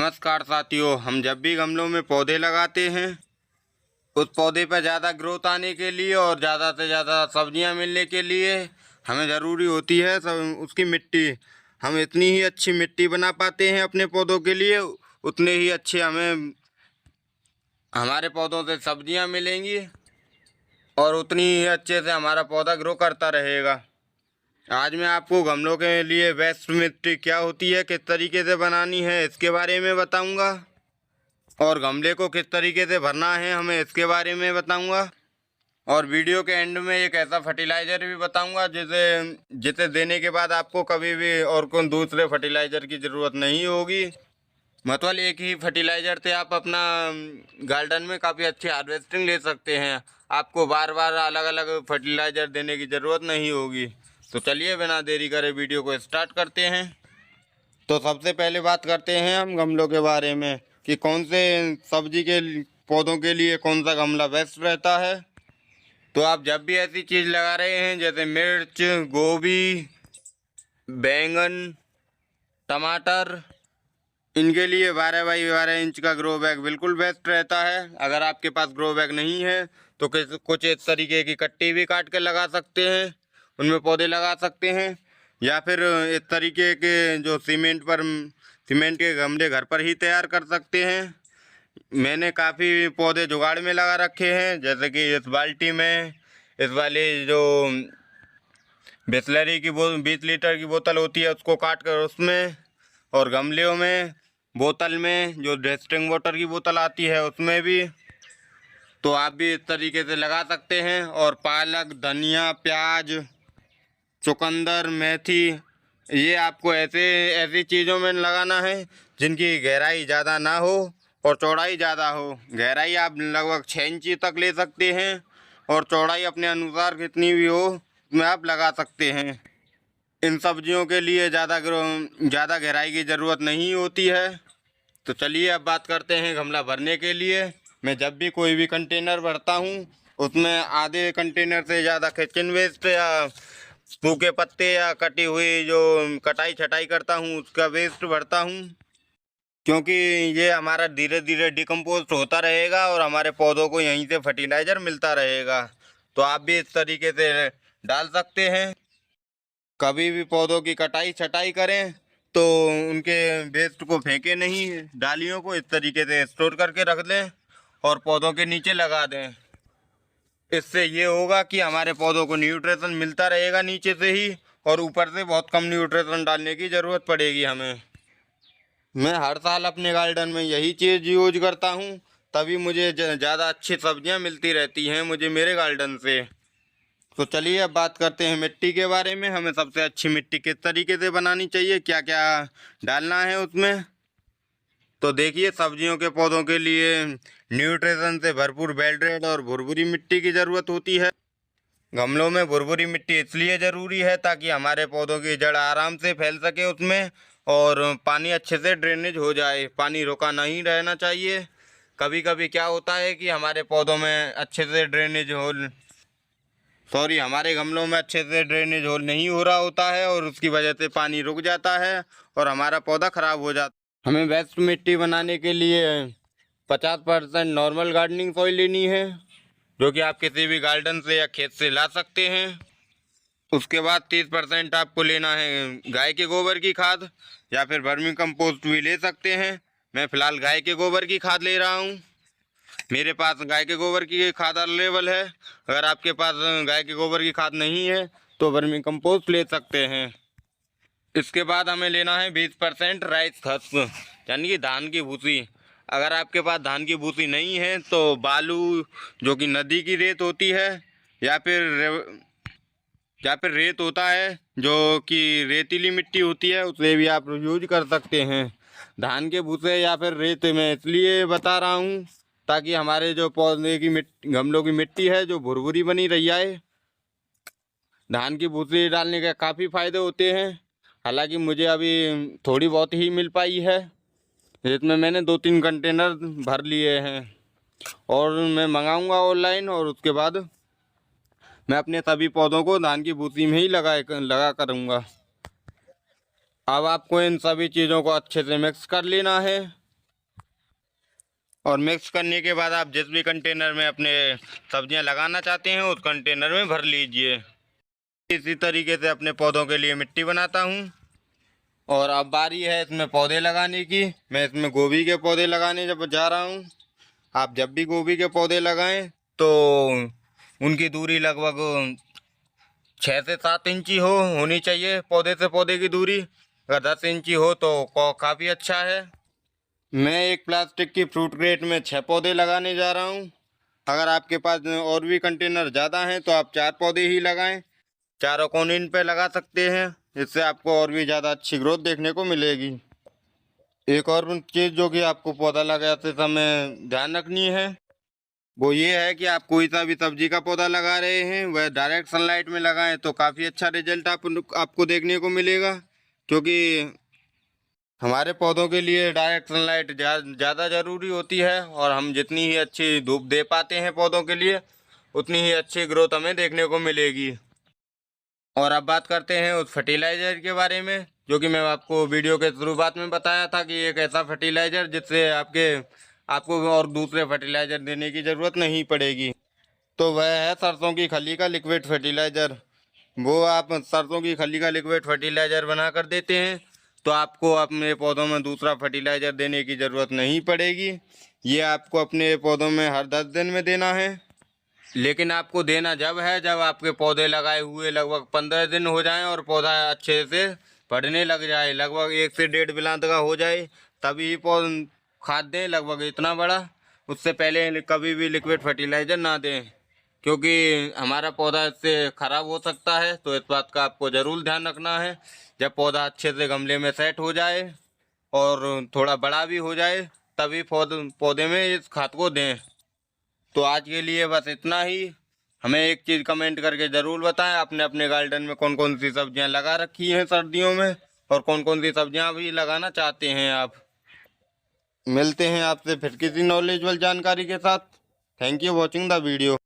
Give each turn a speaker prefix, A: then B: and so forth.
A: नमस्कार साथियों, हम जब भी गमलों में पौधे लगाते हैं उस पौधे पर ज़्यादा ग्रोथ आने के लिए और ज़्यादा से ज़्यादा सब्जियां मिलने के लिए हमें ज़रूरी होती है सब उसकी मिट्टी। हम इतनी ही अच्छी मिट्टी बना पाते हैं अपने पौधों के लिए, उतने ही अच्छे हमें हमारे पौधों से सब्जियां मिलेंगी और उतनी ही अच्छे से हमारा पौधा ग्रो करता रहेगा। आज मैं आपको गमलों के लिए बेस्ट मिट्टी क्या होती है, किस तरीके से बनानी है, इसके बारे में बताऊंगा और गमले को किस तरीके से भरना है हमें इसके बारे में बताऊंगा। और वीडियो के एंड में एक ऐसा फर्टिलाइज़र भी बताऊंगा जिसे जिसे देने के बाद आपको कभी भी और कोई दूसरे फर्टिलाइज़र की ज़रूरत नहीं होगी। मतलब एक ही फर्टिलाइज़र से आप अपना गार्डन में काफ़ी अच्छी हार्वेस्टिंग ले सकते हैं। आपको बार बार अलग अलग फर्टिलाइज़र देने की ज़रूरत नहीं होगी। तो चलिए बिना देरी करे वीडियो को स्टार्ट करते हैं। तो सबसे पहले बात करते हैं हम गमलों के बारे में कि कौन से सब्जी के पौधों के लिए कौन सा गमला बेस्ट रहता है। तो आप जब भी ऐसी चीज़ लगा रहे हैं जैसे मिर्च, गोभी, बैंगन, टमाटर, इनके लिए 12 बाई 12 इंच का ग्रो बैग बिल्कुल बेस्ट रहता है। अगर आपके पास ग्रो बैग नहीं है तो कुछ इस तरीके की कट्टी भी काट के लगा सकते हैं, उनमें पौधे लगा सकते हैं। या फिर इस तरीके के जो सीमेंट के गमले घर पर ही तैयार कर सकते हैं। मैंने काफ़ी पौधे जुगाड़ में लगा रखे हैं, जैसे कि इस बाल्टी में इस वाली जो बिसलरी की 20 लीटर की बोतल होती है उसको काट कर उसमें, और गमलों में, बोतल में जो ड्रिंकिंग वाटर की बोतल आती है उसमें भी। तो आप भी इस तरीके से लगा सकते हैं। और पालक, धनिया, प्याज, चुकंदर, मेथी, ये आपको ऐसी चीज़ों में लगाना है जिनकी गहराई ज़्यादा ना हो और चौड़ाई ज़्यादा हो। गहराई आप लगभग 6 इंच तक ले सकते हैं और चौड़ाई अपने अनुसार कितनी भी हो उसमें आप लगा सकते हैं। इन सब्जियों के लिए ज़्यादा गहराई की ज़रूरत नहीं होती है। तो चलिए अब बात करते हैं गमला भरने के लिए। मैं जब भी कोई भी कंटेनर भरता हूँ उसमें आधे कंटेनर से ज़्यादा किचन वेस्ट या सूखे पत्ते या कटी हुई जो कटाई छटाई करता हूँ उसका वेस्ट भरता हूँ, क्योंकि ये हमारा धीरे धीरे डिकम्पोस्ट होता रहेगा और हमारे पौधों को यहीं से फर्टिलाइज़र मिलता रहेगा। तो आप भी इस तरीके से डाल सकते हैं। कभी भी पौधों की कटाई छटाई करें तो उनके वेस्ट को फेंके नहीं, डालियों को इस तरीके से स्टोर करके रख दें और पौधों के नीचे लगा दें। इससे ये होगा कि हमारे पौधों को न्यूट्रिशन मिलता रहेगा नीचे से ही, और ऊपर से बहुत कम न्यूट्रिशन डालने की ज़रूरत पड़ेगी हमें। मैं हर साल अपने गार्डन में यही चीज़ यूज करता हूँ, तभी मुझे ज़्यादा अच्छी सब्जियाँ मिलती रहती हैं मुझे मेरे गार्डन से। तो चलिए अब बात करते हैं मिट्टी के बारे में। हमें सबसे अच्छी मिट्टी किस तरीके से बनानी चाहिए, क्या क्या डालना है उसमें। तो देखिए, सब्जियों के पौधों के लिए न्यूट्रिशन से भरपूर बेल रेड और भुरभुरी मिट्टी की ज़रूरत होती है। गमलों में भुरभुरी मिट्टी इसलिए ज़रूरी है ताकि हमारे पौधों की जड़ आराम से फैल सके उसमें और पानी अच्छे से ड्रेनेज हो जाए। पानी रुका नहीं रहना चाहिए। कभी कभी क्या होता है कि हमारे पौधों में अच्छे से ड्रेनेज होल हमारे गमलों में अच्छे से ड्रेनेज होल नहीं हो रहा होता है और उसकी वजह से पानी रुक जाता है और हमारा पौधा ख़राब हो जाता है। हमें बेस्ट मिट्टी बनाने के लिए 50% नॉर्मल गार्डनिंग सॉइल लेनी है, जो कि आप किसी भी गार्डन से या खेत से ला सकते हैं। उसके बाद 30% आपको लेना है गाय के गोबर की खाद, या फिर वर्मी कंपोस्ट भी ले सकते हैं। मैं फ़िलहाल गाय के गोबर की खाद ले रहा हूँ। मेरे पास गाय के गोबर की खाद अवेलेबल है। अगर आपके पास गाय के गोबर की खाद नहीं है तो वर्मी कंपोस्ट ले सकते हैं। इसके बाद हमें लेना है 20% राइस हस्क, यानी कि धान की भूसी। अगर आपके पास धान की भूसी नहीं है तो बालू, जो कि नदी की रेत होती है, या फिर रेत होता है जो कि रेतीली मिट्टी होती है, उसे भी आप यूज कर सकते हैं। धान के भूसे या फिर रेत मैं इसलिए बता रहा हूँ ताकि हमारे जो पौधे की गमलों की मिट्टी है जो भुरभुरी बनी रही है। धान की भूसी डालने के काफ़ी फ़ायदे होते हैं। हालांकि मुझे अभी थोड़ी बहुत ही मिल पाई है, जिसमें मैंने 2-3 कंटेनर भर लिए हैं और मैं मंगाऊंगा ऑनलाइन, और उसके बाद मैं अपने सभी पौधों को धान की भूसी में ही लगा करूँगा। अब आपको इन सभी चीज़ों को अच्छे से मिक्स कर लेना है और मिक्स करने के बाद आप जिस भी कंटेनर में अपने सब्जियां लगाना चाहते हैं उस कंटेनर में भर लीजिए। इसी तरीके से अपने पौधों के लिए मिट्टी बनाता हूं। और अब बारी है इसमें पौधे लगाने की। मैं इसमें गोभी के पौधे लगाने जब जा रहा हूं। आप जब भी गोभी के पौधे लगाएं तो उनकी दूरी लगभग 6 से 7 इंची होनी चाहिए। पौधे से पौधे की दूरी अगर 10 इंची हो तो काफ़ी अच्छा है। मैं एक प्लास्टिक की फ्रूट क्रेट में 6 पौधे लगाने जा रहा हूं। अगर आपके पास और भी कंटेनर ज़्यादा हैं तो आप 4 पौधे ही लगाएं। चारों कोने पे लगा सकते हैं, इससे आपको और भी ज़्यादा अच्छी ग्रोथ देखने को मिलेगी। एक और चीज़ जो कि आपको पौधा लगाते समय ध्यान रखनी है वो ये है कि आप कोई सा भी सब्जी का पौधा लगा रहे हैं वह डायरेक्ट सनलाइट में लगाएं तो काफ़ी अच्छा रिजल्ट आपको देखने को मिलेगा। क्योंकि हमारे पौधों के लिए डायरेक्ट सनलाइट ज़्यादा ज़रूरी होती है और हम जितनी ही अच्छी धूप दे पाते हैं पौधों के लिए उतनी ही अच्छी ग्रोथ हमें देखने को मिलेगी। और अब बात करते हैं उस फर्टिलाइज़र के बारे में जो कि मैं आपको वीडियो के शुरुआत में बताया था कि एक ऐसा फर्टिलाइज़र जिससे आपको और दूसरे फर्टिलाइज़र देने की ज़रूरत नहीं पड़ेगी। तो वह है सरसों की खली का लिक्विड फर्टिलाइज़र। वो आप सरसों की खली का लिक्विड फर्टिलाइज़र बना कर देते हैं तो आपको अपने पौधों में दूसरा फर्टिलाइज़र देने की ज़रूरत नहीं पड़ेगी। ये आपको अपने पौधों में हर 10 दिन में देना है। लेकिन आपको देना जब आपके पौधे लगाए हुए लगभग 15 दिन हो जाएं और पौधा अच्छे से बढ़ने लग जाए, लगभग 1 से 1.5 बिलांत का हो जाए, तभी खाद दें लगभग इतना बड़ा। उससे पहले कभी भी लिक्विड फर्टिलाइज़र ना दें क्योंकि हमारा पौधा इससे ख़राब हो सकता है। तो इस बात का आपको ज़रूर ध्यान रखना है। जब पौधा अच्छे से गमले में सेट हो जाए और थोड़ा बड़ा भी हो जाए तभी पौधे में इस खाद को दें। तो आज के लिए बस इतना ही। हमें एक चीज़ कमेंट करके ज़रूर बताएं आपने अपने गार्डन में कौन कौन सी सब्जियां लगा रखी हैं सर्दियों में और कौन कौन सी सब्जियां भी लगाना चाहते हैं आप। मिलते हैं आपसे फिर किसी नॉलेजेबल जानकारी के साथ। Thank you watching the video.